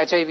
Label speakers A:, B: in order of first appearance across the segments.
A: HIV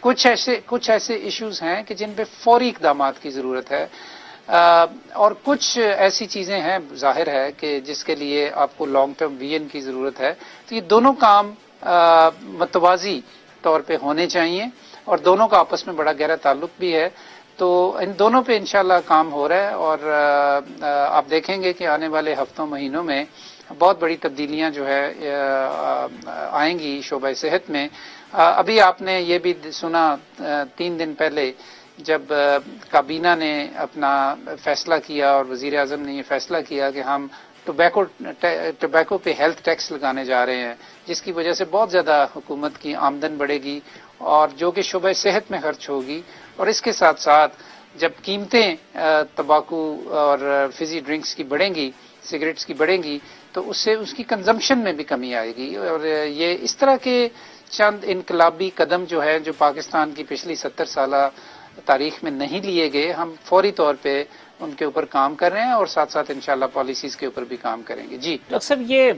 A: کچھ ایسے issues ہیں کہ جن پہ فوری اقدامات کی ضرورت ہے، اور کچھ ایسی چیزیں ہیں ظاہر ہے کہ جس کے لیے آپ کو لانگ ٹرم ویژن کی ضرورت ہے. تو یہ دونوں کام متوازی طور پہ ہونے چاہیے، اور دونوں کا آپس میں بڑا گہرا تعلق بھی ہے. تو ان دونوں پہ انشاءاللہ کام ہو رہا ہے، اور آپ دیکھیں گے کہ آنے والے ہفتوں مہینوں میں بہت بڑی تبدیلیاں جو ہے آئیں گی شعبہ صحت میں. ابھی آپ نے یہ بھی سنا 3 دن پہلے جب کابینہ نے اپنا فیصلہ کیا اور وزیر اعظم نے یہ فیصلہ کیا کہ ہم ٹوبیکو پہ ہیلتھ ٹیکس لگانے جا رہے ہیں، جس کی وجہ سے بہت زیادہ حکومت کی آمدن بڑھے گی اور جو کہ شعبہ صحت میں خرچ ہوگی. اور اس کے ساتھ ساتھ جب قیمتیں تمباکو اور فزی ڈرنکس کی بڑھیں گی، سگریٹس کی بڑھیں گی، تو اس سے اس کی کنزمپشن میں بھی کمی آئے گی. اور یہ اس طرح کے چند انقلابی قدم جو ہے جو پاکستان کی پچھلی 70 سالہ تاریخ میں نہیں لیے گئے، ہم فوری طور پہ ان کے اوپر کام کر رہے ہیں، اور ساتھ ساتھ انشاءاللہ پالیسیز کے اوپر بھی کام کریں گے. جی
B: ڈاکٹر صاحب، یہ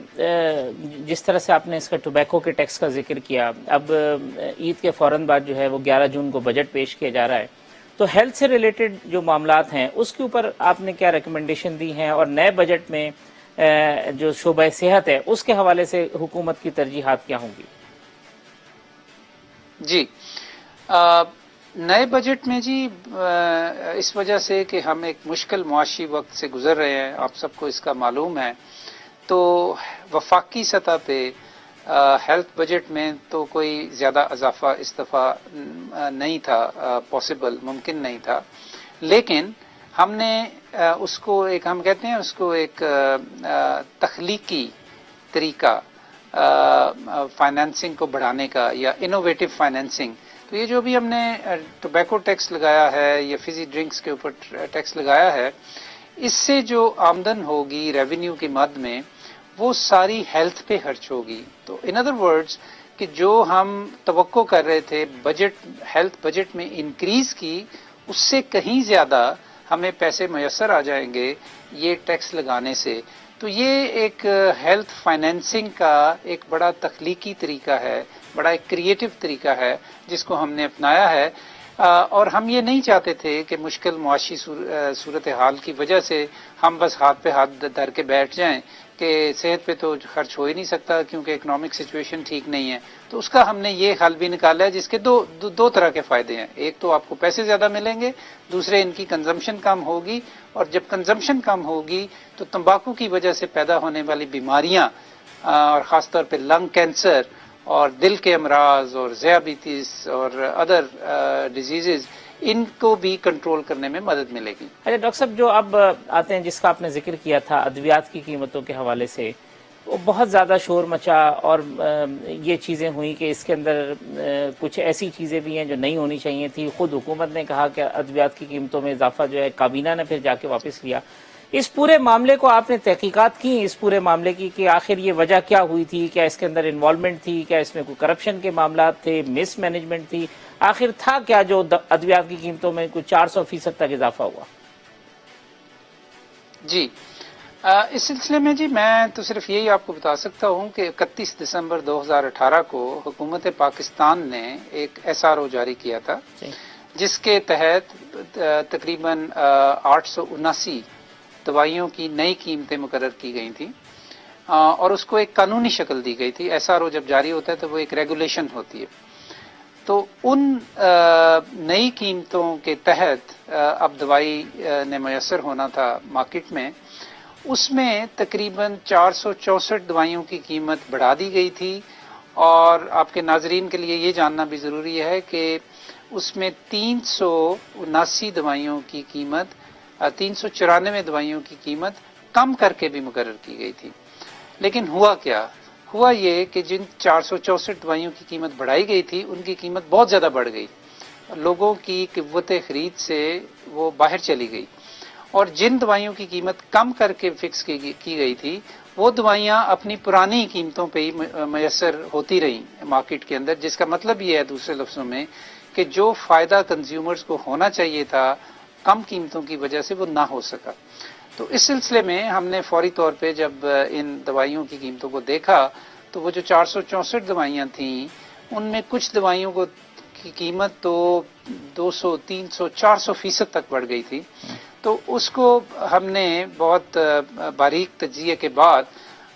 B: جس طرح سے آپ نے اس کا ٹوبیکو کے ٹیکس کا ذکر کیا، اب عید کے فوراً بعد جو ہے وہ 11 جون کو بجٹ پیش کیا جا رہا ہے، تو ہیلتھ سے ریلیٹڈ جو معاملات ہیں اس کے اوپر آپ نے کیا ریکمنڈیشن دی ہیں، اور نئے بجٹ میں جو شعبہ صحت ہے اس کے حوالے سے حکومت کی ترجیحات کیا ہوں گی؟
A: جی نئے بجٹ میں جی اس وجہ سے کہ ہم ایک مشکل معاشی وقت سے گزر رہے ہیں، آپ سب کو اس کا معلوم ہے، تو وفاقی سطح پہ ہیلتھ بجٹ میں تو کوئی زیادہ اضافہ استفا نہیں تھا پاسبل، ممکن نہیں تھا. لیکن ہم نے اس کو ایک، ہم کہتے ہیں اس کو ایک تخلیقی طریقہ فائنینسنگ کو بڑھانے کا، یا انوویٹو فائنینسنگ. تو یہ جو بھی ہم نے ٹوبیکو ٹیکس لگایا ہے یا فزی ڈرنکس کے اوپر ٹیکس لگایا ہے، اس سے جو آمدن ہوگی ریونیو کی مد میں، وہ ساری ہیلتھ پہ خرچ ہوگی. تو ان ادر ورڈز کہ جو ہم توقع کر رہے تھے بجٹ، ہیلتھ بجٹ میں انکریز کی، اس سے کہیں زیادہ ہمیں پیسے میسر آ جائیں گے یہ ٹیکس لگانے سے. تو یہ ایک ہیلتھ فائنینسنگ کا ایک بڑا تخلیقی طریقہ ہے، بڑا ایک کریٹو طریقہ ہے جس کو ہم نے اپنایا ہے. اور ہم یہ نہیں چاہتے تھے کہ مشکل معاشی صورتحال کی وجہ سے ہم بس ہاتھ پہ ہاتھ دھر کے بیٹھ جائیں کہ صحت پہ تو خرچ ہو ہی نہیں سکتا کیونکہ اکنامک سچویشن ٹھیک نہیں ہے. تو اس کا ہم نے یہ حل بھی نکالا ہے جس کے دو طرح کے فائدے ہیں. ایک تو آپ کو پیسے زیادہ ملیں گے، دوسرے ان کی کنزمپشن کم ہوگی. اور جب کنزمپشن کم ہوگی تو تمباکو کی وجہ سے پیدا ہونے والی بیماریاں، اور خاص طور پہ لنگ کینسر اور دل کے امراض اور ذیابیطس اور ادر ڈیزیزز، ان کو بھی کنٹرول کرنے میں مدد ملے گی.
B: اچھا ڈاکٹر صاحب، جو اب آتے ہیں جس کا آپ نے ذکر کیا تھا ادویات کی قیمتوں کے حوالے سے، وہ بہت زیادہ شور مچا، اور یہ چیزیں ہوئیں کہ اس کے اندر کچھ ایسی چیزیں بھی ہیں جو نہیں ہونی چاہیے تھی. خود حکومت نے کہا کہ ادویات کی قیمتوں میں اضافہ جو ہے کابینہ نے پھر جا کے واپس لیا. اس پورے معاملے کو آپ نے تحقیقات کی اس پورے معاملے کی کہ آخر یہ وجہ کیا ہوئی تھی؟ کیا اس کے اندر انوالومنٹ تھی؟ کیا اس میں کوئی کرپشن کے معاملات تھے؟ مس مینجمنٹ تھی؟ آخر تھا کیا جو ادویات کی قیمتوں میں کچھ 400% تک اضافہ ہوا؟
A: جی اس سلسلے میں جی میں تو صرف یہی آپ کو بتا سکتا ہوں کہ 31 دسمبر 2018 کو حکومت پاکستان نے ایک SRO جاری کیا تھا، جس کے تحت تقریباً 879 دوائیوں کی نئی قیمتیں مقرر کی گئی تھیں، اور اس کو ایک قانونی شکل دی گئی تھی. SRO جب جاری ہوتا ہے تو وہ ایک ریگولیشن ہوتی ہے. تو ان نئی قیمتوں کے تحت اب دوائی نے میسر ہونا تھا مارکیٹ میں، اس میں تقریباً 464 دوائیوں کی قیمت بڑھا دی گئی تھی. اور آپ کے ناظرین کے لیے یہ جاننا بھی ضروری ہے کہ اس میں 379 دوائیوں کی قیمت، 394 دوائیوں کی قیمت کم کر کے بھی مقرر کی گئی تھی. لیکن ہوا کیا؟ ہوا یہ کہ جن 464 دوائیوں کی قیمت بڑھائی گئی تھی ان کی قیمت بہت زیادہ بڑھ گئی، لوگوں کی قوت خرید سے وہ باہر چلی گئی. اور جن دوائیوں کی قیمت کم کر کے فکس کی گئی تھی، وہ دوائیاں اپنی پرانی قیمتوں پہ ہی میسر ہوتی رہیں مارکیٹ کے اندر، جس کا مطلب یہ ہے دوسرے لفظوں میں کہ جو فائدہ کنزیومرز کو ہونا چاہیے تھا کم قیمتوں کی وجہ سے وہ نہ ہو سکا. تو اس سلسلے میں ہم نے فوری طور پہ جب ان دوائیوں کی قیمتوں کو دیکھا تو وہ جو 464 دوائیاں تھیں ان میں کچھ دوائیوں کی قیمت تو 200 300 400% تک بڑھ گئی تھی. تو اس کو ہم نے بہت باریک تجزیے کے بعد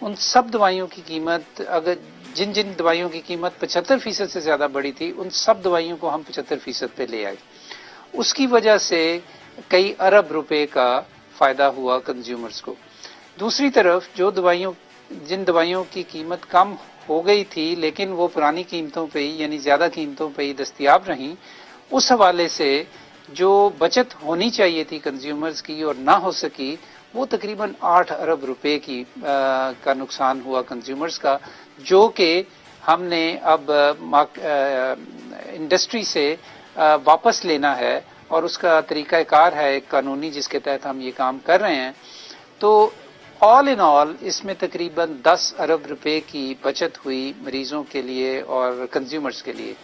A: ان سب دوائیوں کی قیمت، اگر جن جن دوائیوں کی قیمت 75% سے زیادہ بڑی تھی، ان سب دوائیوں کو ہم 75% پہ لے آئے. اس کی وجہ سے کئی ارب روپے کا فائدہ ہوا کنزیومرز کو. دوسری طرف جن دوائیوں کی قیمت کم ہو گئی تھی لیکن وہ پرانی قیمتوں پہ ہی، یعنی زیادہ قیمتوں پہ ہی دستیاب رہیں، اس حوالے سے جو بچت ہونی چاہیے تھی کنزیومرز کی اور نہ ہو سکی، وہ تقریباً 8 ارب روپے کا نقصان ہوا کنزیومرز کا، جو کہ ہم نے اب انڈسٹری سے واپس لینا ہے، اور اس کا طریقہ کار ہے ایک قانونی جس کے تحت ہم یہ کام کر رہے ہیں. تو آل ان آل اس میں تقریباً 10 ارب روپے کی بچت ہوئی مریضوں کے لیے اور کنزیومرز کے لیے.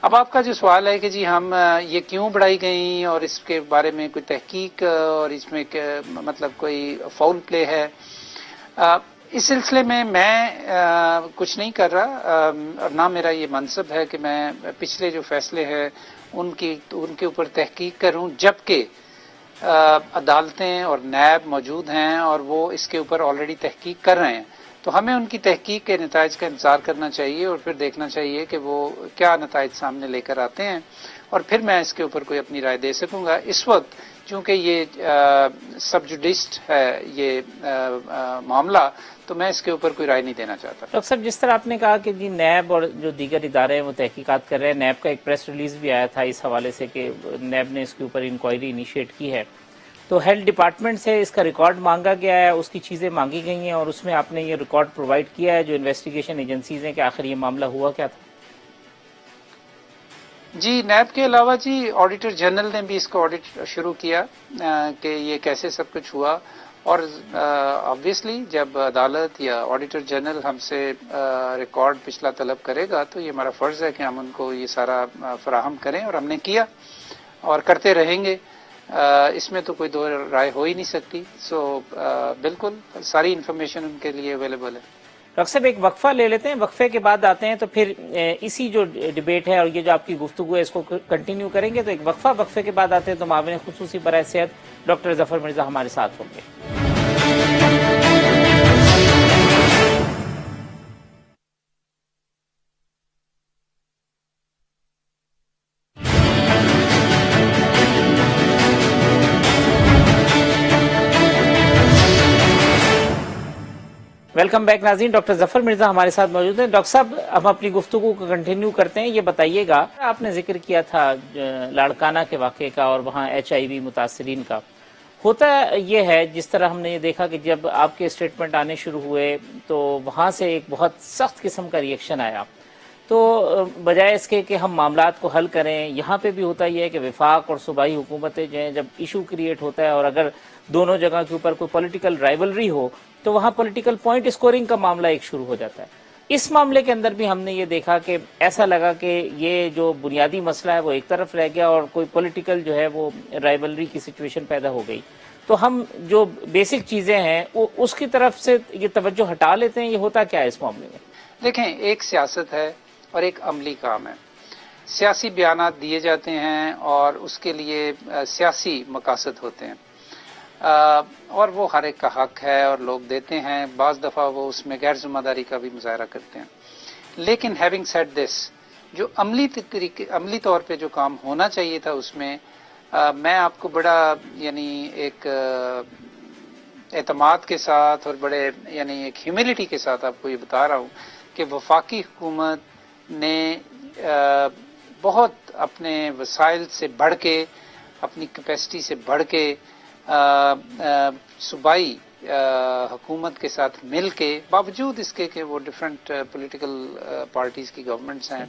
A: اب آپ کا جو سوال ہے کہ جی ہم یہ کیوں بڑھائی گئیں اور اس کے بارے میں کوئی تحقیق اور اس میں مطلب کوئی فاؤل پلے ہے، اس سلسلے میں کچھ نہیں کر رہا، اور نہ میرا یہ منصب ہے کہ میں پچھلے جو فیصلے ہیں ان کے اوپر تحقیق کروں، جبکہ عدالتیں اور نیب موجود ہیں اور وہ اس کے اوپر آلریڈی تحقیق کر رہے ہیں. تو ہمیں ان کی تحقیق کے نتائج کا انتظار کرنا چاہیے اور پھر دیکھنا چاہیے کہ وہ کیا نتائج سامنے لے کر آتے ہیں، اور پھر میں اس کے اوپر کوئی اپنی رائے دے سکوں گا. اس وقت چونکہ یہ سب جوڈسٹ ہے یہ معاملہ، تو میں اس کے اوپر کوئی رائے نہیں دینا چاہتا.
B: ڈاکٹر صاحب، جس طرح آپ نے کہا کہ جی نیب اور جو دیگر ادارے ہیں وہ تحقیقات کر رہے ہیں، نیب کا ایک پریس ریلیز بھی آیا تھا اس حوالے سے کہ نیب نے اس کے اوپر انکوائری انیشیٹ کی ہے، تو ہیلتھ ڈپارٹمنٹ سے اس کا ریکارڈ مانگا گیا ہے، اس کی چیزیں مانگی گئی ہیں، اور اس میں آپ نے یہ ریکارڈ پرووائڈ کیا ہے جو انویسٹیگیشن ایجنسیز ہیں کہ آخر یہ معاملہ ہوا کیا تھا؟
A: جی نیب کے علاوہ جی آڈیٹر جنرل نے بھی اس کا آڈٹ شروع کیا کہ یہ کیسے سب کچھ ہوا. اور آبویسلی جب عدالت یا آڈیٹر جنرل ہم سے ریکارڈ پچھلا طلب کرے گا تو یہ ہمارا فرض ہے کہ ہم ان کو یہ سارا فراہم کریں، اور ہم نے کیا اور کرتے رہیں گے. اس میں تو کوئی دو رائے ہو ہی نہیں سکتی. سو بالکل ساری انفارمیشن ان کے لیے اویلیبل ہے.
B: ڈاکٹر صاحب ایک وقفہ لے لیتے ہیں، وقفے کے بعد آتے ہیں تو پھر اسی جو ڈبیٹ ہے اور یہ جو آپ کی گفتگو ہے اس کو کنٹینیو کریں گے. تو ایک وقفے کے بعد آتے ہیں تو معاون خصوصی برائے صحت ڈاکٹر ظفر مرزا ہمارے ساتھ ہوں گے. ویلکم بیک ناظرین، ڈاکٹر ظفر مرزا ہمارے ساتھ موجود ہیں. ڈاکٹر صاحب ہم اپنی گفتگو کو کنٹینیو کرتے ہیں. یہ بتائیے گا، آپ نے ذکر کیا تھا لاڑکانہ کے واقعے کا اور وہاں HIV متاثرین کا. ہوتا یہ ہے جس طرح ہم نے یہ دیکھا کہ جب آپ کے اسٹیٹمنٹ آنے شروع ہوئے تو وہاں سے ایک بہت سخت قسم کا ریئیکشن آیا. تو بجائے اس کے کہ ہم معاملات کو حل کریں، یہاں پہ بھی ہوتا یہ ہے کہ وفاق اور صوبائی حکومتیں جو ہیں جب ایشو کریٹ ہوتا ہے اور اگر دونوں جگہ کے اوپر کوئی پولیٹیکل رائیولری ہو تو وہاں پولیٹیکل پوائنٹ اسکورنگ کا معاملہ ایک شروع ہو جاتا ہے. اس معاملے کے اندر بھی ہم نے یہ دیکھا کہ ایسا لگا کہ یہ جو بنیادی مسئلہ ہے وہ ایک طرف رہ گیا اور کوئی پولیٹیکل جو ہے وہ رائیولری کی سچویشن پیدا ہو گئی. تو ہم جو بیسک چیزیں ہیں وہ اس کی طرف سے یہ توجہ ہٹا لیتے ہیں. یہ ہوتا کیا ہے اس معاملے میں؟
A: دیکھیں، ایک سیاست ہے اور ایک عملی کام ہے. سیاسی بیانات دیے جاتے ہیں اور اس کے لیے سیاسی مقاصد ہوتے ہیں، اور وہ ہر ایک کا حق ہے اور لوگ دیتے ہیں. بعض دفعہ وہ اس میں غیر ذمہ داری کا بھی مظاہرہ کرتے ہیں. لیکن ہیونگ سیڈ دس، جو عملی طور پہ جو کام ہونا چاہیے تھا اس میں میں آپ کو بڑا یعنی ایک اعتماد کے ساتھ اور بڑے یعنی ایک ہیوملٹی کے ساتھ آپ کو یہ بتا رہا ہوں کہ وفاقی حکومت نے بہت اپنے وسائل سے بڑھ کے، اپنی کیپیسٹی سے بڑھ کے صوبائی حکومت کے ساتھ مل کے، باوجود اس کے کہ وہ ڈفرینٹ پولیٹیکل پارٹیز کی گورنمنٹس ہیں،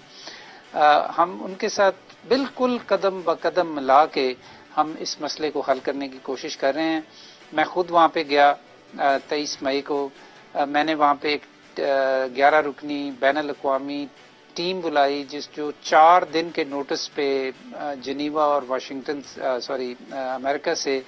A: ہم ان کے ساتھ بالکل قدم بقدم ملا کے ہم اس مسئلے کو حل کرنے کی کوشش کر رہے ہیں. میں خود وہاں پہ گیا 23 مئی کو. میں نے وہاں پہ ایک 11 رکنی بین الاقوامی ٹیم بلائی جو 4 دن کے نوٹس پہ جنیوا اور واشنگٹن امریکہ سے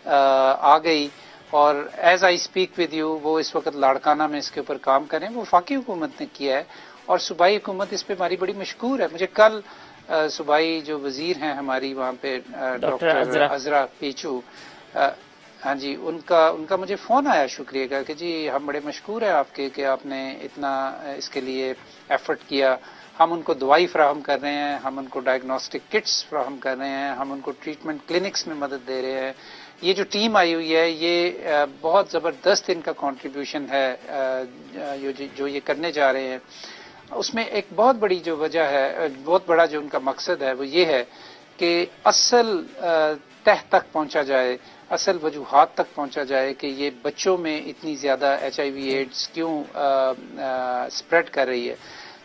A: آ گئی. اور as I speak with you وہ اس وقت لاڑکانہ میں اس کے اوپر کام کریں. وہ وفاقی حکومت نے کیا ہے اور صوبائی حکومت اس پہ ہماری بڑی مشکور ہے. مجھے کل صوبائی جو وزیر ہیں ہماری وہاں پہ
B: ڈاکٹر
A: عذرا پیچو، ہاں جی، ان کا مجھے فون آیا شکریہ کا کہ جی ہم بڑے مشکور ہیں آپ کے کہ آپ نے اتنا اس کے لیے ایفرٹ کیا. ہم ان کو دوائی فراہم کر رہے ہیں، ہم ان کو ڈائگنوسٹک کٹس فراہم کر رہے ہیں، ہم ان کو ٹریٹمنٹ کلینکس میں مدد دے رہے ہیں. یہ جو ٹیم آئی ہوئی ہے یہ بہت زبردست ان کا کنٹریبیوشن ہے جو یہ کرنے جا رہے ہیں. اس میں ایک بہت بڑی جو وجہ ہے، بہت بڑا جو ان کا مقصد ہے وہ یہ ہے کہ اصل تہ تک پہنچا جائے، اصل وجوہات تک پہنچا جائے کہ یہ بچوں میں اتنی زیادہ HIV ایڈز کیوں اسپریڈ کر رہی ہے.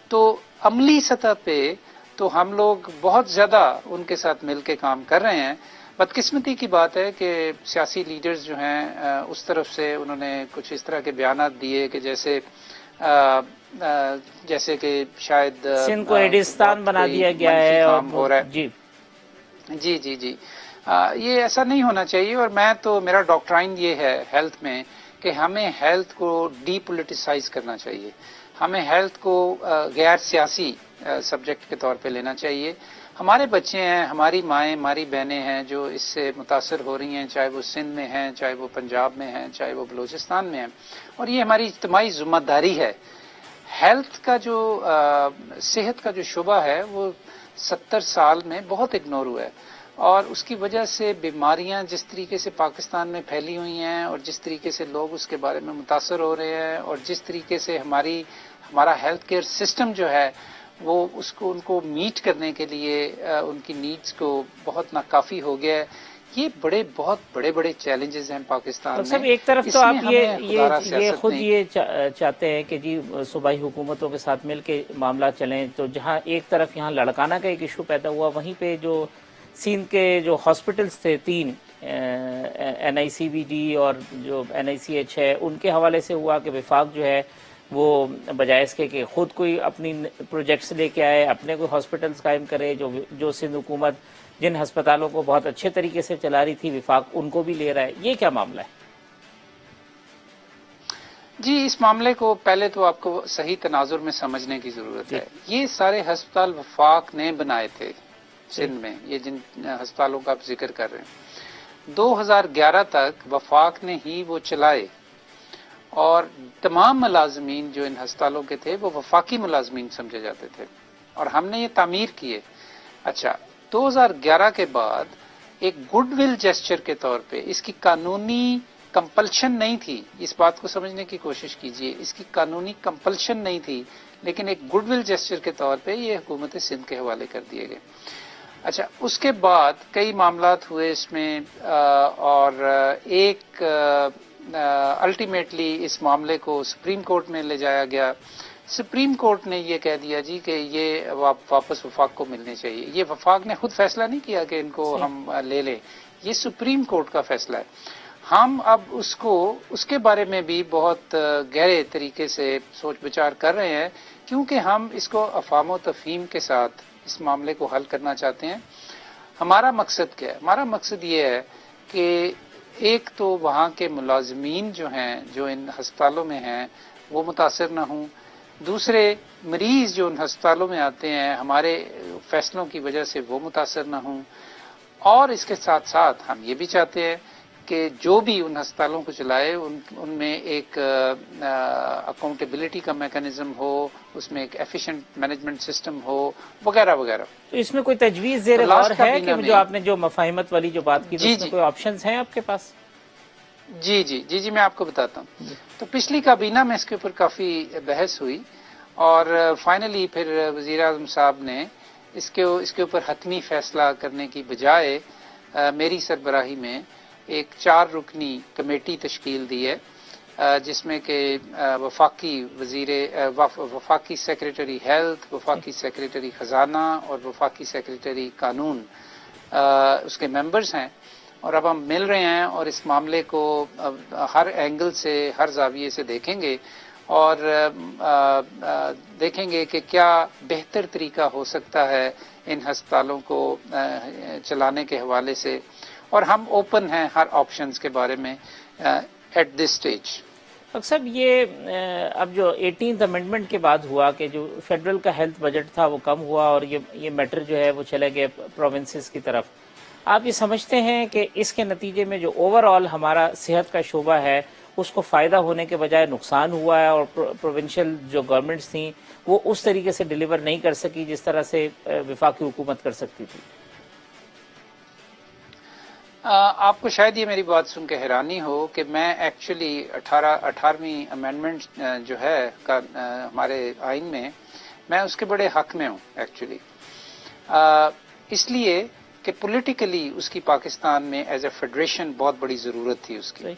A: تو عملی سطح پہ تو ہم لوگ بہت زیادہ ان کے ساتھ مل کے کام کر رہے ہیں. بدقسمتی کی بات ہے کہ سیاسی لیڈرز جو ہیں اس طرف سے انہوں نے کچھ اس طرح کے بیانات دیے کہ جیسے کہ شاید
B: سندھ کو ایڈستان بنا
A: کوئی
B: دیا گیا
A: منفی
B: ہے
A: کام ہو رہا ہے.
B: جی
A: جی جی جی یہ ایسا نہیں ہونا چاہیے. اور میرا ڈاکٹرائن یہ ہے ہیلتھ میں کہ ہمیں ہیلتھ کو ڈی پولیٹیسائز کرنا چاہیے. ہمیں ہیلتھ کو غیر سیاسی سبجیکٹ کے طور پہ لینا چاہیے. ہمارے بچے ہیں، ہماری مائیں، ہماری بہنیں ہیں جو اس سے متاثر ہو رہی ہیں، چاہے وہ سندھ میں ہیں، چاہے وہ پنجاب میں ہیں، چاہے وہ بلوچستان میں ہیں. اور یہ ہماری اجتماعی ذمہ داری ہے. ہیلتھ کا جو صحت کا جو شعبہ ہے وہ 70 سال میں بہت اگنور ہوا ہے. اور اس کی وجہ سے بیماریاں جس طریقے سے پاکستان میں پھیلی ہوئی ہیں اور جس طریقے سے لوگ اس کے بارے میں متاثر ہو رہے ہیں اور جس طریقے سے ہمارا ہیلتھ کیئر سسٹم جو ہے وہ ان کو میٹ کرنے کے لیے ان کی نیڈز کو بہت ناکافی ہو گیا ہے. یہ بہت بڑے چیلنجز ہیں پاکستان میں.
B: صاحب ایک طرف تو
A: اس میں
B: آپ
A: ہمیں خدارہ
B: یہ
A: سیاست
B: خود
A: نہیں.
B: یہ چاہتے ہیں کہ جی صوبائی حکومتوں کے ساتھ مل کے معاملات چلیں، تو جہاں ایک طرف یہاں لڑکانہ کا ایک ایشو پیدا ہوا، وہیں پہ جو سندھ کے جو ہاسپٹلز تھے 3 NICVD اور جو NICH ہے، ان کے حوالے سے ہوا کہ وفاق جو ہے وہ بجائے اس کے کہ خود کوئی اپنی پروجیکٹس لے کے آئے، اپنے کوئی ہاسپٹلز قائم کرے، جو سندھ حکومت جن ہسپتالوں کو بہت اچھے طریقے سے چلا رہی تھی وفاق ان کو بھی لے رہا ہے. یہ کیا معاملہ ہے؟
A: جی اس معاملے کو پہلے تو آپ کو صحیح تناظر میں سمجھنے کی ضرورت
B: جی
A: ہے. یہ سارے ہسپتال وفاق نے بنائے تھے
B: جی
A: سندھ میں، یہ جن ہسپتالوں کا آپ ذکر کر رہے ہیں 2011 تک وفاق نے ہی وہ چلائے. اور تمام ملازمین جو ان ہسپتالوں کے تھے وہ وفاقی ملازمین سمجھے جاتے تھے اور ہم نے یہ تعمیر کیے. اچھا 2011 کے بعد ایک گڈ ول جیسچر کے طور پہ اس کی قانونی کمپلشن نہیں تھی، اس بات کو سمجھنے کی کوشش کیجئے، اس کی قانونی کمپلشن نہیں تھی، لیکن ایک گڈ ول جیسچر کے طور پہ یہ حکومت سندھ کے حوالے کر دیے گئے. اچھا اس کے بعد کئی معاملات ہوئے اس میں اور ایک الٹیمیٹلی اس معاملے کو سپریم کورٹ میں لے جایا گیا. سپریم کورٹ نے یہ کہہ دیا جی کہ یہ واپس وفاق کو ملنے چاہیے. یہ وفاق نے خود فیصلہ نہیں کیا کہ ان کو ہم لے لیں، یہ سپریم کورٹ کا فیصلہ ہے. ہم اب اس کے بارے میں بھی بہت گہرے طریقے سے سوچ بچار کر رہے ہیں کیونکہ ہم اس کو افہام و تفہیم کے ساتھ اس معاملے کو حل کرنا چاہتے ہیں. ہمارا مقصد کیا ہے؟ ہمارا مقصد یہ ہے کہ ایک تو وہاں کے ملازمین جو ہیں جو ان ہسپتالوں میں ہیں وہ متاثر نہ ہوں، دوسرے مریض جو ان ہسپتالوں میں آتے ہیں ہمارے فیصلوں کی وجہ سے وہ متاثر نہ ہوں، اور اس کے ساتھ ساتھ ہم یہ بھی چاہتے ہیں کہ جو بھی ان ہسپتالوں کو چلائے ان میں ایک اکاؤنٹیبلٹی کا میکانزم ہو، اس میں ایک ایفیشینٹ مینجمنٹ سسٹم ہو، وغیرہ وغیرہ.
B: تو اس میں کوئی تجویز زیر غور ہے کہ جو آپ نے جو مفاہمت والی جو بات کی تو اس میں کوئی آپشنز ہیں آپ کے پاس؟
A: جی میں آپ کو بتاتا ہوں. تو پچھلی کابینہ میں اس کے اوپر کافی بحث ہوئی اور فائنلی پھر وزیر اعظم صاحب نے اس کے اوپر حتمی فیصلہ کرنے کی بجائے میری سربراہی میں ایک 4 رکنی کمیٹی تشکیل دی ہے جس میں کہ وفاقی سیکریٹری ہیلتھ، وفاقی سیکریٹری خزانہ اور وفاقی سیکریٹری قانون اس کے ممبرز ہیں. اور اب ہم مل رہے ہیں اور اس معاملے کو ہر اینگل سے، ہر زاویے سے دیکھیں گے اور دیکھیں گے کہ کیا بہتر طریقہ ہو سکتا ہے ان ہسپتالوں کو چلانے کے حوالے سے. اور ہم اوپن ہیں ہر آپشنز کے بارے میں ایٹ دس اسٹیج.
B: اکثر یہ اب جو 18th امینڈمنٹ کے بعد ہوا کہ جو فیڈرل کا ہیلتھ بجٹ تھا وہ کم ہوا اور یہ میٹر جو ہے وہ چلے گئے پروونسز کی طرف، آپ یہ سمجھتے ہیں کہ اس کے نتیجے میں جو اوور آل ہمارا صحت کا شعبہ ہے اس کو فائدہ ہونے کے بجائے نقصان ہوا ہے، اور پروونشل جو گورنمنٹس تھیں وہ اس طریقے سے ڈیلیور نہیں کر سکی جس طرح سے وفاقی حکومت کر سکتی تھی؟
A: آپ کو شاید یہ میری بات سن کے حیرانی ہو کہ میں ایکچولی 18ویں امینڈمنٹ جو ہے ہمارے آئین میں اس کے بڑے حق میں ہوں ایکچولی، اس لیے کہ پولیٹیکلی اس کی پاکستان میں ایز اے فیڈریشن بہت بڑی ضرورت تھی اس کی.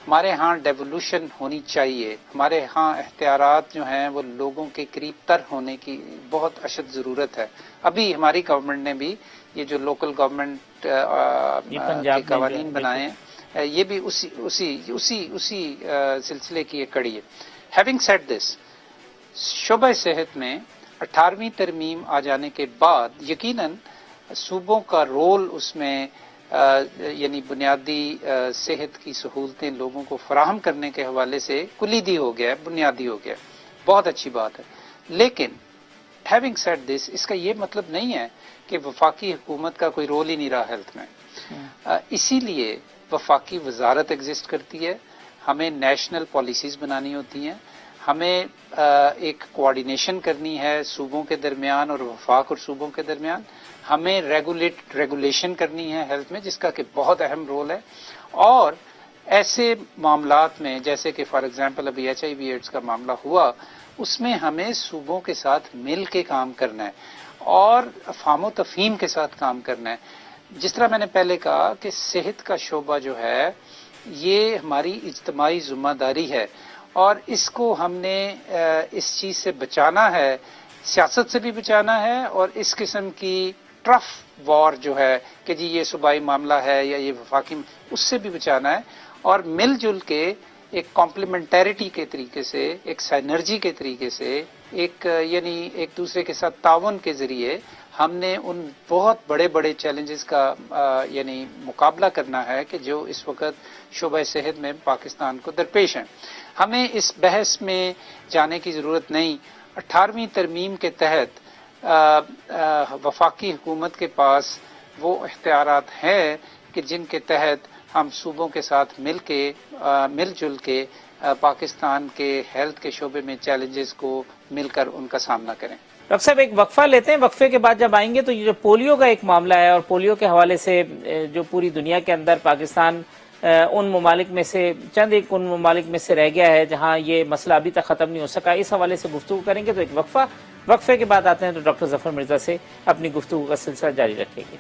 A: ہمارے ہاں ڈیولوشن ہونی چاہیے، ہمارے ہاں اختیارات جو ہیں وہ لوگوں کے قریب تر ہونے کی بہت اشد ضرورت ہے. ابھی ہماری گورنمنٹ نے بھی یہ جو لوکل گورنمنٹ کے قوانین بنائے ہیں، یہ بھی اسی سلسلے کی ایک کڑی ہے. ہیونگ سیڈ دس، شعبہ صحت میں 18ویں ترمیم آ جانے کے بعد یقیناً صوبوں کا رول اس میں یعنی بنیادی صحت کی سہولتیں لوگوں کو فراہم کرنے کے حوالے سے کلیدی ہو گیا ہے، بنیادی ہو گیا ہے. بہت اچھی بات ہے. لیکن ہیونگ سیڈ دس، اس کا یہ مطلب نہیں ہے کہ وفاقی حکومت کا کوئی رول ہی نہیں رہا ہیلتھ میں. اسی لیے وفاقی وزارت ایگزسٹ کرتی ہے، ہمیں نیشنل پالیسیز بنانی ہوتی ہیں، ہمیں ایک کوآرڈینیشن کرنی ہے صوبوں کے درمیان اور وفاق اور صوبوں کے درمیان، ہمیں ریگولیشن کرنی ہے ہیلتھ میں جس کا کہ بہت اہم رول ہے. اور ایسے معاملات میں جیسے کہ فار ایگزامپل ابھی HIV ایڈز کا معاملہ ہوا، اس میں ہمیں صوبوں کے ساتھ مل کے کام کرنا ہے اور افہام و تفہیم کے ساتھ کام کرنا ہے. جس طرح میں نے پہلے کہا کہ صحت کا شعبہ جو ہے یہ ہماری اجتماعی ذمہ داری ہے اور اس کو ہم نے اس چیز سے بچانا ہے، سیاست سے بھی بچانا ہے اور اس قسم کی ٹرف وار جو ہے کہ جی یہ صوبائی معاملہ ہے یا یہ وفاقی، اس سے بھی بچانا ہے. اور مل جل کے ایک کمپلیمنٹیرٹی کے طریقے سے، ایک سائنرجی کے طریقے سے، یعنی ایک دوسرے کے ساتھ تعاون کے ذریعے ہم نے ان بہت بڑے بڑے چیلنجز کا یعنی مقابلہ کرنا ہے کہ جو اس وقت شعبہ صحت میں پاکستان کو درپیش ہیں. ہمیں اس بحث میں جانے کی ضرورت نہیں. 18ویں ترمیم کے تحت وفاقی حکومت کے پاس وہ اختیارات ہیں کہ جن کے تحت ہم صوبوں کے ساتھ مل جل کے پاکستان کے ہیلتھ کے شعبے میں چیلنجز کو مل کر ان کا سامنا کریں.
B: ڈاکٹر صاحب ایک وقفہ لیتے ہیں، وقفے کے بعد جب آئیں گے تو یہ جو پولیو کا ایک معاملہ ہے اور پولیو کے حوالے سے جو پوری دنیا کے اندر پاکستان ان ممالک میں سے ان ممالک میں سے رہ گیا ہے جہاں یہ مسئلہ ابھی تک ختم نہیں ہو سکا، اس حوالے سے گفتگو کریں گے. تو ایک وقفے کے بعد آتے ہیں تو ڈاکٹر ظفر مرزا سے اپنی گفتگو کا سلسلہ جاری رکھیں گے.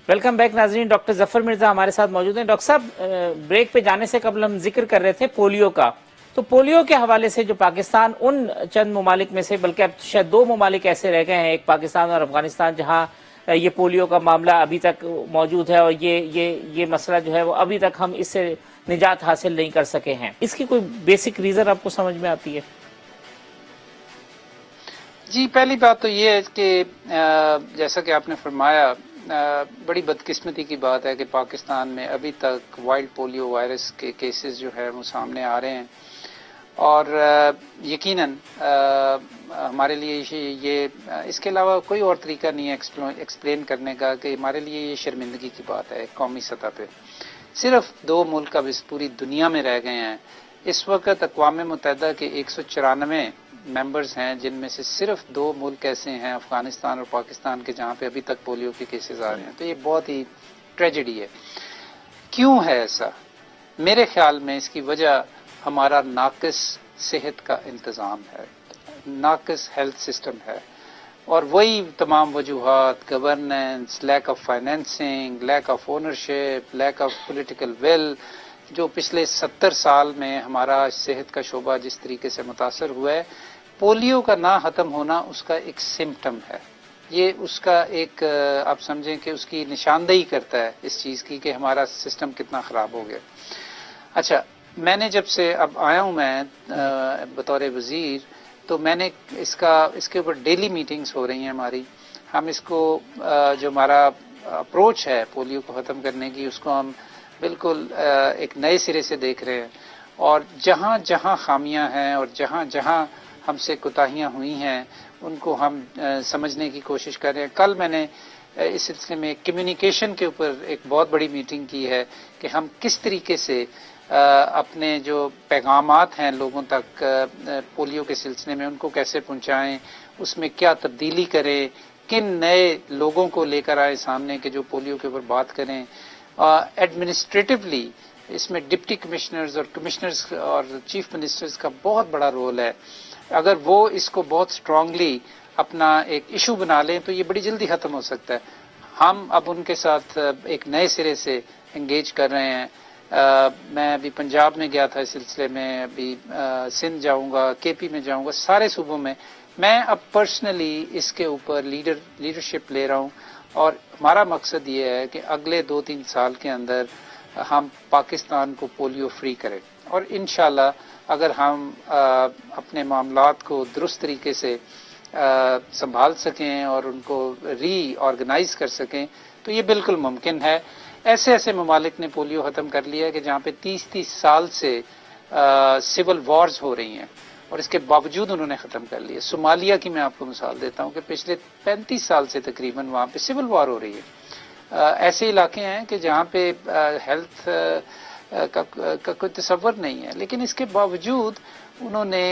B: ویلکم بیک ناظرین، ڈاکٹر ظفر مرزا ہمارے ساتھ موجود ہیں. ڈاکٹر صاحب بریک پہ جانے سے قبل ہم ذکر کر رہے تھے پولیو کا، تو پولیو کے حوالے سے جو پاکستان ان چند ممالک میں سے، بلکہ اب شاید 2 ممالک ایسے رہ گئے ہیں، ایک پاکستان اور افغانستان، جہاں یہ پولیو کا معاملہ ابھی تک موجود ہے اور یہ مسئلہ جو ہے وہ ابھی تک ہم اس سے نجات حاصل نہیں کر سکے ہیں. اس کی کوئی بیسک ریزن آپ کو سمجھ میں آتی ہے؟
A: جی، پہلی بات تو یہ ہے کہ جیسا کہ آپ نے فرمایا، بڑی بدقسمتی کی بات ہے کہ پاکستان میں ابھی تک وائلڈ پولیو وائرس کے کیسز جو ہے وہ سامنے آ رہے ہیں اور یقیناً ہمارے لیے یہ اس کے علاوہ کوئی اور طریقہ نہیں ہے ایکسپلین کرنے کا کہ ہمارے لیے یہ شرمندگی کی بات ہے. قومی سطح پہ صرف 2 ملک اب اس پوری دنیا میں رہ گئے ہیں. اس وقت اقوام متحدہ کے 194 ممبرز ہیں جن میں سے صرف 2 ملک ایسے ہیں، افغانستان اور پاکستان کے، جہاں پہ ابھی تک پولیو کے کیسز آ رہے ہیں. تو یہ بہت ہی ٹریجڈی ہے. کیوں ہے ایسا؟ میرے خیال میں اس کی وجہ ہمارا ناقص صحت کا انتظام ہے، ناقص ہیلتھ سسٹم ہے. اور وہی تمام وجوہات، governance, lack of financing, lack of ownership, lack of political will, جو پچھلے 70 سال میں ہمارا صحت کا شعبہ جس طریقے سے متاثر ہوا ہے، پولیو کا نہ ختم ہونا اس کا ایک سمپٹم ہے. یہ اس کا ایک آپ سمجھیں کہ اس کی نشاندہی کرتا ہے اس چیز کی کہ ہمارا سسٹم کتنا خراب ہو گیا. اچھا، میں نے جب سے اب آیا ہوں میں بطور وزیر، تو میں نے اس کے اوپر ڈیلی میٹنگز ہو رہی ہیں ہماری. ہم اس کو جو ہمارا اپروچ ہے پولیو کو ختم کرنے کی، اس کو ہم بالکل ایک نئے سرے سے دیکھ رہے ہیں، اور جہاں جہاں خامیاں ہیں اور جہاں جہاں ہم سے کوتاہیاں ہوئی ہیں ان کو ہم سمجھنے کی کوشش کر رہے ہیں. کل میں نے اس سلسلے میں کمیونیکیشن کے اوپر ایک بہت بڑی میٹنگ کی ہے کہ ہم کس طریقے سے اپنے جو پیغامات ہیں لوگوں تک پولیو کے سلسلے میں ان کو کیسے پہنچائیں، اس میں کیا تبدیلی کریں، کن نئے لوگوں کو لے کر آئے سامنے کہ جو پولیو کے اوپر بات کریں. ایڈمنسٹریٹولی اس میں ڈپٹی کمشنرز اور کمشنرز اور چیف منسٹرز کا بہت بڑا رول ہے. اگر وہ اس کو بہت اسٹرانگلی اپنا ایک ایشو بنا لیں تو یہ بڑی جلدی ختم ہو سکتا ہے. ہم اب ان کے ساتھ ایک نئے سرے سے انگیج کر رہے ہیں. میں ابھی پنجاب میں گیا تھا اس سلسلے میں، ابھی سندھ جاؤں گا، کے پی میں جاؤں گا، سارے صوبوں میں میں اب پرسنلی اس کے اوپر لیڈرشپ لے رہا ہوں. اور ہمارا مقصد یہ ہے کہ اگلے 2-3 سال کے اندر ہم پاکستان کو پولیو فری کریں، اور انشاءاللہ اگر ہم اپنے معاملات کو درست طریقے سے سنبھال سکیں اور ان کو ری آرگنائز کر سکیں تو یہ بالکل ممکن ہے. ایسے ایسے ممالک نے پولیو ختم کر لیا ہے کہ جہاں پہ 30 سال سے سول وارز ہو رہی ہیں اور اس کے باوجود انہوں نے ختم کر لیا. صومالیہ کی میں آپ کو مثال دیتا ہوں کہ پچھلے 35 سال سے تقریباً وہاں پہ سول وار ہو رہی ہے. ایسے علاقے ہیں کہ جہاں پہ ہیلتھ کا کوئی تصور نہیں ہے، لیکن اس کے باوجود انہوں نے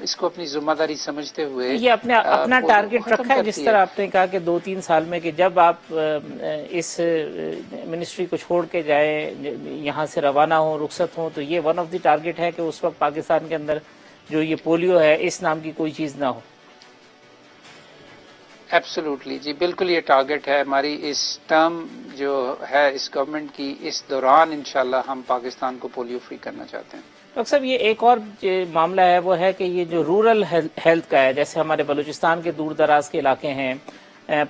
A: اس کو اپنی ذمہ داری سمجھتے ہوئے
B: یہ اپنا
A: پولیو کو
B: ٹارگٹ
A: ختم
B: رکھا ہے،
A: کر
B: جس
A: دیا.
B: طرح آپ نے کہا کہ 2-3 سال میں کہ جب آپ اس منسٹری کو چھوڑ کے جائیں، یہاں سے روانہ ہوں، رخصت ہوں، تو یہ ون آف دی ٹارگٹ ہے کہ اس وقت پاکستان کے اندر جو یہ پولیو ہے اس نام کی کوئی چیز نہ ہو.
A: ایبسولوٹلی جی، بالکل یہ ٹارگٹ ہے ہماری اس ٹرم جو ہے اس گورنمنٹ کی، اس دوران انشاءاللہ ہم پاکستان کو پولیو فری کرنا چاہتے ہیں.
B: ڈاکٹر صاحب، یہ ایک اور معاملہ ہے، وہ ہے کہ یہ جو رورل ہیلتھ کا ہے، جیسے ہمارے بلوچستان کے دور دراز کے علاقے ہیں،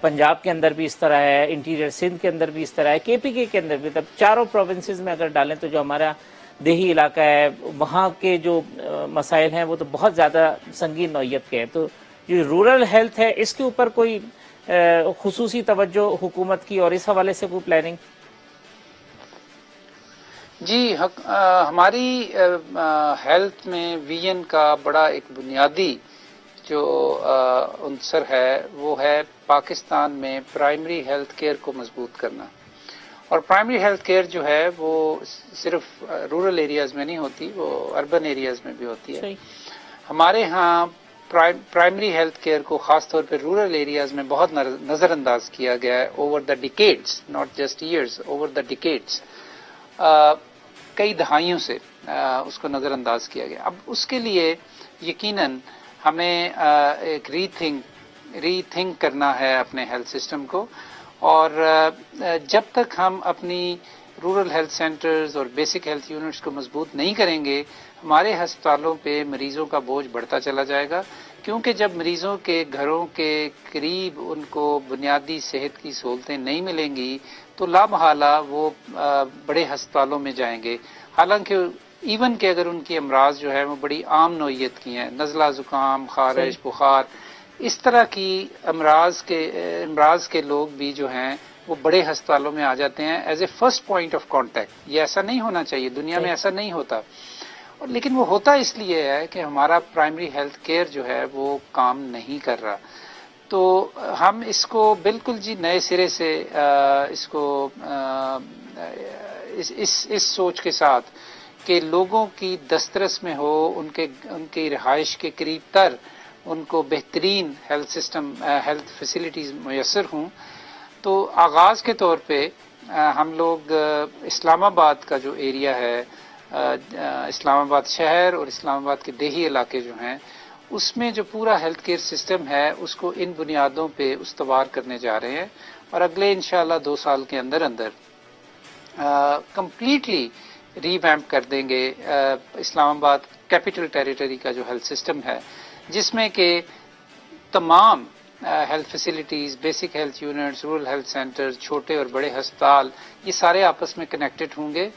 B: پنجاب کے اندر بھی اس طرح ہے، انٹیریئر سندھ کے اندر بھی اس طرح ہے، کے پی کے اندر بھی، تب چاروں پروونسز میں اگر ڈالیں تو جو ہمارا دیہی علاقہ ہے وہاں کے جو مسائل ہیں وہ تو بہت زیادہ سنگین نوعیت کے ہیں. تو جو رورل ہیلتھ ہے اس کے اوپر کوئی خصوصی توجہ حکومت کی اور اس حوالے سے کوئی پلاننگ؟
A: جی، ہماری ہیلتھ میں ویژن کا بڑا ایک بنیادی جو عنصر ہے وہ ہے پاکستان میں پرائمری ہیلتھ کیئر کو مضبوط کرنا. اور پرائمری ہیلتھ کیئر جو ہے وہ صرف رورل ایریاز میں نہیں ہوتی، وہ اربن ایریاز میں بھی ہوتی ہے.
B: صحیح.
A: ہمارے ہاں پرائمری ہیلتھ کیئر کو خاص طور پہ رورل ایریاز میں بہت نظر انداز کیا گیا ہے over the decades, not just years, over the decades. کئی دہائیوں سے اس کو نظر انداز کیا گیا. اب اس کے لیے یقیناً ہمیں ایک ری تھنک کرنا ہے اپنے ہیلتھ سسٹم کو. اور جب تک ہم اپنی رورل ہیلتھ سینٹرز اور بیسک ہیلتھ یونٹس کو مضبوط نہیں کریں گے، ہمارے ہسپتالوں پہ مریضوں کا بوجھ بڑھتا چلا جائے گا. کیونکہ جب مریضوں کے گھروں کے قریب ان کو بنیادی صحت کی سہولتیں نہیں ملیں گی تو لامحالہ وہ بڑے ہسپتالوں میں جائیں گے. حالانکہ ایون کہ اگر ان کی امراض جو ہے وہ بڑی عام نوعیت کی ہیں، نزلہ، زکام، خارش،
B: صحیح.
A: بخار، اس طرح کی امراض کے لوگ بھی جو ہیں وہ بڑے ہسپتالوں میں آ جاتے ہیں as a first point of contact. یہ ایسا نہیں ہونا چاہیے، دنیا میں
B: صحیح.
A: ایسا نہیں ہوتا. لیکن وہ ہوتا اس لیے ہے کہ ہمارا پرائمری ہیلتھ کیئر جو ہے وہ کام نہیں کر رہا. تو ہم اس کو بالکل جی نئے سرے سے اس کو اس سوچ کے ساتھ کہ لوگوں کی دسترس میں ہو، ان کی رہائش کے قریب تر ان کو بہترین ہیلتھ فیسلٹیز میسر ہوں. تو آغاز کے طور پہ ہم لوگ اسلام آباد کا جو ایریا ہے، اسلام آباد شہر اور اسلام آباد کے دیہی علاقے جو ہیں، اس میں جو پورا ہیلتھ کیئر سسٹم ہے اس کو ان بنیادوں پہ استوار کرنے جا رہے ہیں. اور اگلے انشاءاللہ 2 سال کے اندر کمپلیٹلی ری ویمپ کر دیں گے اسلام آباد کیپٹل ٹیریٹری کا جو ہیلتھ سسٹم ہے، جس میں کہ تمام health facilities, basic health units, rural health centre, چھوٹے اور بڑے ہسپتال، یہ سارے آپس میں کنیکٹڈ ہوں گے.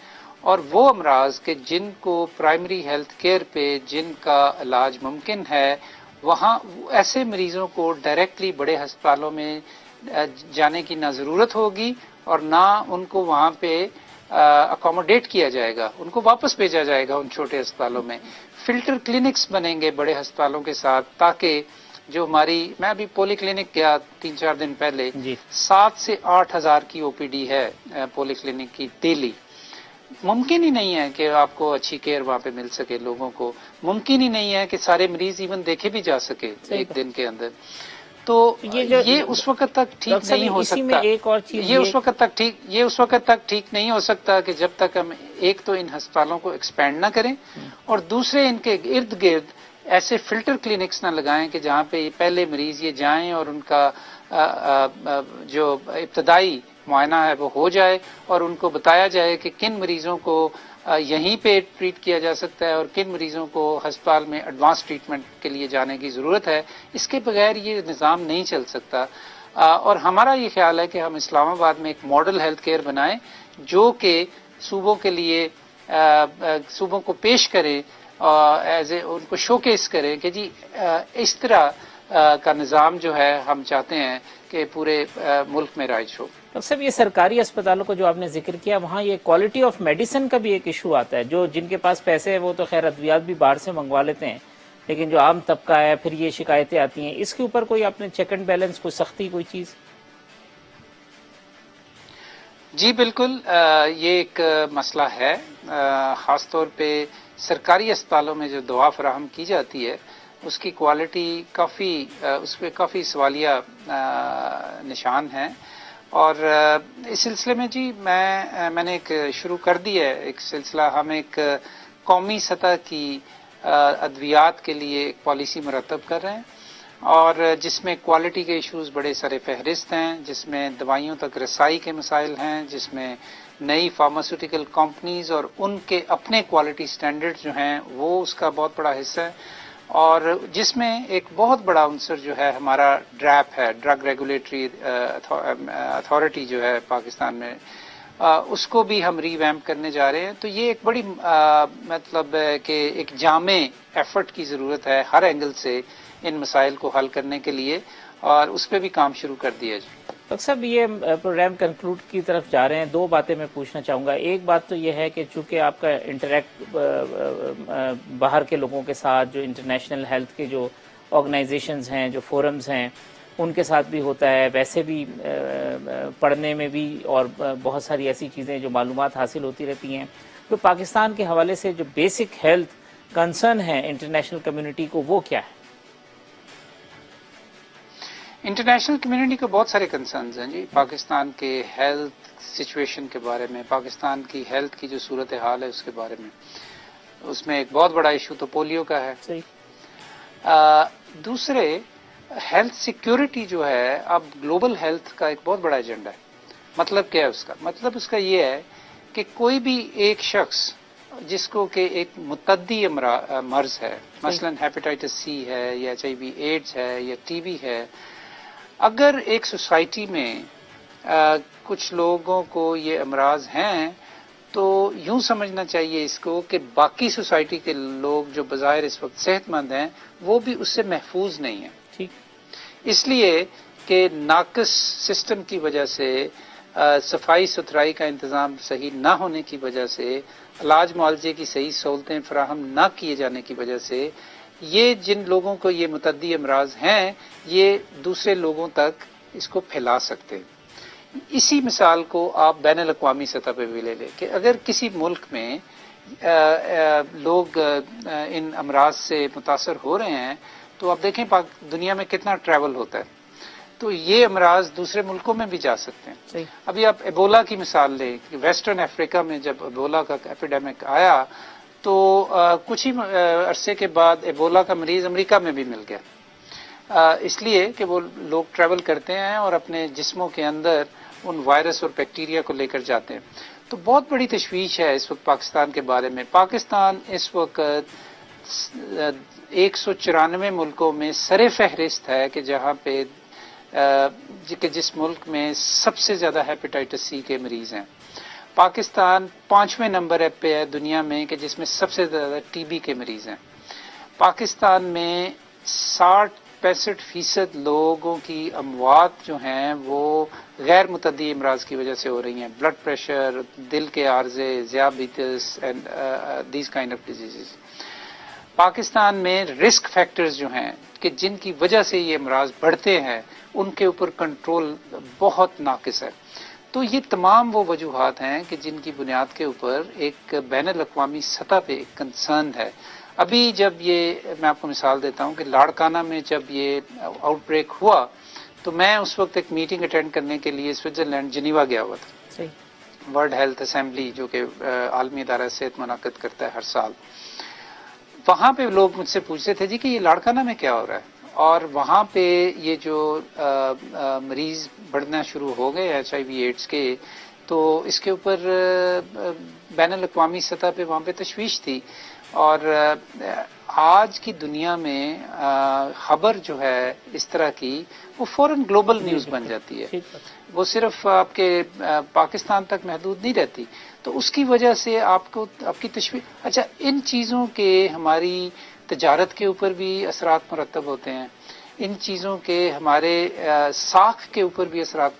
A: اور وہ امراض کہ جن کو پرائمری ہیلتھ کیئر پہ جن کا علاج ممکن ہے، وہاں ایسے مریضوں کو ڈائریکٹلی بڑے ہسپتالوں میں جانے کی نہ ضرورت ہوگی اور نہ ان کو وہاں پہ اکوموڈیٹ کیا جائے گا، ان کو واپس بھیجا جائے گا ان چھوٹے ہسپتالوں میں۔ فلٹر کلینکس بنیں گے بڑے ہسپتالوں کے ساتھ، تاکہ جو میں ابھی پولی کلینک گیا 3-4 دن پہلے،
B: جی
A: 7 سے 8 ہزار کی او پی ڈی ہے پولی کلینک کی ڈیلی۔ ممکن ہی نہیں ہے کہ آپ کو اچھی کیئر وہاں پہ مل سکے لوگوں کو، ممکن ہی نہیں ہے کہ سارے مریض ایون دیکھے بھی جا سکے
B: صحیح
A: ایک
B: بات۔
A: دن کے اندر۔ تو
B: یہ جو
A: یہ اس وقت تک ٹھیک
B: ڈاکٹر صاحب
A: نہیں ہو
B: اسی میں
A: سکتا،
B: ایک اور چیز
A: یہ اس وقت تک ٹھیک نہیں ہو سکتا کہ جب تک ہم ایک تو ان ہسپتالوں کو ایکسپینڈ نہ کریں، اور دوسرے ان کے ارد گرد ایسے فلٹر کلینکس نہ لگائیں کہ جہاں پہ پہلے مریض یہ جائیں اور ان کا جو ابتدائی معائنہ ہے وہ ہو جائے، اور ان کو بتایا جائے کہ کن مریضوں کو یہیں پہ ٹریٹ کیا جا سکتا ہے اور کن مریضوں کو ہسپتال میں ایڈوانس ٹریٹمنٹ کے لیے جانے کی ضرورت ہے۔ اس کے بغیر یہ نظام نہیں چل سکتا، اور ہمارا یہ خیال ہے کہ ہم اسلام آباد میں ایک ماڈل ہیلتھ کیئر بنائیں جو کہ صوبوں کے لیے صوبوں کو پیش کریں، ان کو شوکیس کریں کہ جی اس طرح کا نظام جو ہے ہم چاہتے ہیں کہ پورے ملک میں رائج ہو۔
B: ڈاکٹر صاحب یہ سرکاری اسپتالوں کو جو آپ نے ذکر کیا، وہاں یہ کوالٹی آف میڈیسن کا بھی ایک ایشو آتا ہے۔ جن کے پاس پیسے ہیں وہ تو خیر ادویات بھی باہر سے منگوا لیتے ہیں، لیکن جو عام طبقہ ہے پھر یہ شکایتیں آتی ہیں، اس کے اوپر کوئی آپ نے چیک اینڈ بیلنس، کوئی سختی، کوئی چیز؟
A: جی بالکل، یہ ایک مسئلہ ہے، خاص طور پہ سرکاری اسپتالوں میں جو دوا فراہم کی جاتی ہے اس کی کوالٹی اس پہ کافی سوالیہ نشان ہیں، اور اس سلسلے میں جی میں نے ایک شروع کر دی ہے ایک سلسلہ، ہم ایک قومی سطح کی ادویات کے لیے ایک پالیسی مرتب کر رہے ہیں، اور جس میں کوالٹی کے ایشوز بڑے سر فہرست ہیں، جس میں دوائیوں تک رسائی کے مسائل ہیں، جس میں نئی فارماسیوٹیکل کمپنیز اور ان کے اپنے کوالٹی سٹینڈرڈ جو ہیں وہ اس کا بہت بڑا حصہ ہے، اور جس میں ایک بہت بڑا عنصر جو ہے ہمارا ڈریپ ہے، ڈرگ ریگولیٹری اتھارٹی جو ہے پاکستان میں، اس کو بھی ہم ری ویمپ کرنے جا رہے ہیں۔ تو یہ ایک بڑی مطلب کہ ایک جامع ایفرٹ کی ضرورت ہے ہر اینگل سے ان مسائل کو حل کرنے کے لیے، اور اس پہ بھی کام شروع کر دیا جائے۔
B: ڈاکٹر صاحب یہ پروگرام کنکلوڈ کی طرف جا رہے ہیں، دو باتیں میں پوچھنا چاہوں گا۔ ایک بات تو یہ ہے کہ چونکہ آپ کا انٹریکٹ باہر کے لوگوں کے ساتھ، جو انٹرنیشنل ہیلتھ کے جو آرگنائزیشنز ہیں، جو فورمز ہیں، ان کے ساتھ بھی ہوتا ہے، ویسے بھی پڑھنے میں بھی، اور بہت ساری ایسی چیزیں جو معلومات حاصل ہوتی رہتی ہیں، تو پاکستان کے حوالے سے جو بیسک ہیلتھ کنسرن ہے انٹرنیشنل کمیونٹی کو، وہ کیا ہے؟
A: انٹرنیشنل کمیونٹی کو بہت سارے کنسرنز ہیں جی، پاکستان کے ہیلتھ سچویشن کے بارے میں، پاکستان کی ہیلتھ کی جو صورتحال ہے اس کے بارے میں۔ اس میں ایک بہت بڑا ایشو تو پولیو کا ہے۔
B: صحیح۔
A: دوسرے، ہیلتھ سیکیورٹی جو ہے اب گلوبل ہیلتھ کا ایک بہت بڑا ایجنڈا ہے۔ مطلب کیا ہے اس کا؟ مطلب اس کا یہ ہے کہ کوئی بھی ایک شخص جس کو کہ ایک متعدی مرض ہے، مثلا ہیپیٹائٹس سی ہے یا HIV ایڈز ہے یا TB ہے، اگر ایک سوسائٹی میں کچھ لوگوں کو یہ امراض ہیں تو یوں سمجھنا چاہیے اس کو کہ باقی سوسائٹی کے لوگ جو بظاہر اس وقت صحت مند ہیں وہ بھی اس سے محفوظ نہیں ہیں،
B: ٹھیک۔
A: اس لیے کہ ناقص سسٹم کی وجہ سے، صفائی ستھرائی کا انتظام صحیح نہ ہونے کی وجہ سے، علاج معالجے کی صحیح سہولتیں فراہم نہ کیے جانے کی وجہ سے، یہ جن لوگوں کو یہ متعدی امراض ہیں یہ دوسرے لوگوں تک اس کو پھیلا سکتے ہیں۔ اسی مثال کو آپ بین الاقوامی سطح پہ بھی لے لیں کہ اگر کسی ملک میں لوگ ان امراض سے متاثر ہو رہے ہیں تو آپ دیکھیں دنیا میں کتنا ٹریول ہوتا ہے، تو یہ امراض دوسرے ملکوں میں بھی جا سکتے ہیں۔
B: صحیح۔
A: ابھی آپ ایبولا کی مثال لیں کہ ویسٹرن افریقہ میں جب ایبولا کا ایپیڈیمک آیا تو کچھ ہی عرصے کے بعد ایبولا کا مریض امریکہ میں بھی مل گیا، اس لیے کہ وہ لوگ ٹریول کرتے ہیں اور اپنے جسموں کے اندر ان وائرس اور بیکٹیریا کو لے کر جاتے ہیں۔ تو بہت بڑی تشویش ہے اس وقت پاکستان کے بارے میں۔ پاکستان اس وقت 194 ملکوں میں سر فہرست ہے کہ جہاں پہ جس ملک میں سب سے زیادہ ہیپیٹائٹس سی کے مریض ہیں۔ پاکستان 5ویں نمبر پہ ہے دنیا میں کہ جس میں سب سے زیادہ ٹی بی کے مریض ہیں. پاکستان میں 60-65% لوگوں کی اموات جو ہیں وہ غیر متعدی امراض کی وجہ سے ہو رہی ہیں. بلڈ پریشر، دل کے عارضے، ذیابیطس and these kind of diseases. Pakistan میں رسک فیکٹرز جو ہیں کہ جن کی وجہ سے یہ امراض بڑھتے ہیں ان کے اوپر کنٹرول بہت ناقص ہے. تو یہ تمام وہ وجوہات ہیں کہ جن کی بنیاد کے اوپر ایک بین الاقوامی سطح پہ ایک کنسرن ہے. ابھی جب یہ میں آپ کو مثال دیتا ہوں کہ لاڑکانہ میں جب یہ آؤٹ بریک ہوا تو میں اس وقت ایک میٹنگ اٹینڈ کرنے کے لیے سوئٹزرلینڈ جنیوا گیا ہوا تھا. ورلڈ ہیلتھ اسمبلی جو کہ عالمی ادارہ صحت منعقد کرتا ہے ہر سال. وہاں پہ لوگ مجھ سے پوچھتے تھے جی کہ یہ لاڑکانہ میں کیا ہو رہا ہے، اور وہاں پہ یہ جو مریض بڑھنا شروع ہو گئے HIV ایڈز کے، تو اس کے اوپر بین الاقوامی سطح پہ وہاں پہ تشویش تھی. اور آج کی دنیا میں خبر جو ہے اس طرح کی وہ فوراً گلوبل نیوز بن جاتی ہے، وہ صرف آپ کے پاکستان تک محدود نہیں رہتی. تو اس کی وجہ سے آپ کی تشویش. اچھا، ان چیزوں کے ہماری تجارت کے اوپر بھی اثرات مرتب ہوتے ہیں، ان چیزوں کے ہمارے ساکھ کے اوپر بھی اثرات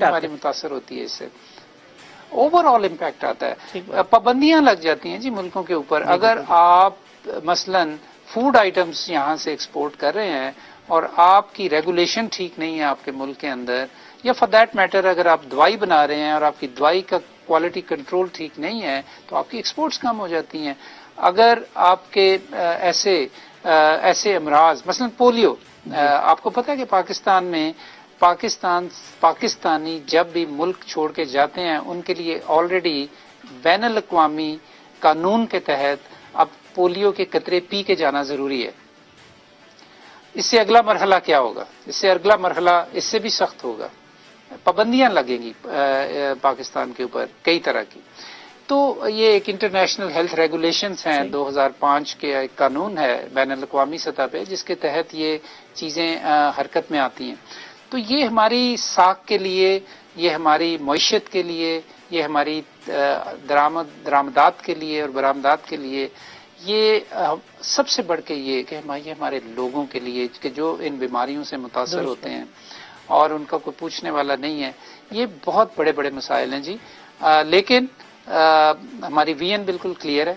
A: ہماری متاثر ہوتی ہے. اس سے اوور آل امپیکٹ آتا ہے. پابندیاں لگ جاتی ہیں جی ملکوں کے اوپر. اگر آپ مثلا فوڈ آئٹمس یہاں سے ایکسپورٹ کر رہے ہیں اور آپ کی ریگولیشن ٹھیک نہیں ہے آپ کے ملک کے اندر، یا فار دیٹ میٹر اگر آپ دوائی بنا رہے ہیں اور آپ کی دوائی کا کوالٹی کنٹرول ٹھیک نہیں ہے تو آپ کی ایکسپورٹس کم ہو جاتی ہیں. اگر آپ کے ایسے امراض مثلا پولیو، آپ کو پتہ ہے کہ پاکستان میں پاکستانی جب بھی ملک چھوڑ کے جاتے ہیں ان کے لیے آلریڈی بین الاقوامی قانون کے تحت اب پولیو کے قطرے پی کے جانا ضروری ہے. اس سے اگلا مرحلہ کیا ہوگا؟ اس سے اگلا مرحلہ اس سے بھی سخت ہوگا. پابندیاں لگیں گی پاکستان کے اوپر کئی طرح کی. تو یہ ایک انٹرنیشنل ہیلتھ ریگولیشنز ہیں، 2005 کے ایک قانون ہے بین الاقوامی سطح پہ جس کے تحت یہ چیزیں حرکت میں آتی ہیں. تو یہ ہماری ساکھ کے لیے، یہ ہماری معیشت کے لیے، یہ ہماری درآمدات کے لیے اور برآمدات کے لیے، یہ سب سے بڑھ کے یہ کہ ہمارے لوگوں کے لیے کہ جو ان بیماریوں سے متاثر ہوتے ہیں اور ان کا کوئی پوچھنے والا نہیں ہے، یہ بہت بڑے بڑے مسائل ہیں جی. لیکن ہماری ویژن بالکل کلیئر ہے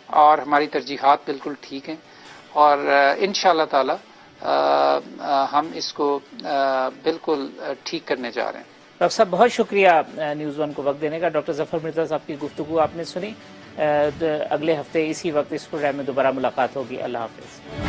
A: اور ہماری ترجیحات بالکل ٹھیک ہیں، اور انشاءاللہ تعالی ہم اس کو بالکل ٹھیک کرنے جا رہے ہیں.
B: ڈاکٹر صاحب بہت شکریہ نیوز ون کو وقت دینے کا. ڈاکٹر ظفر مرزا صاحب کی گفتگو آپ نے سنی. اگلے ہفتے اسی وقت اس پروگرام میں دوبارہ ملاقات ہوگی. اللہ حافظ.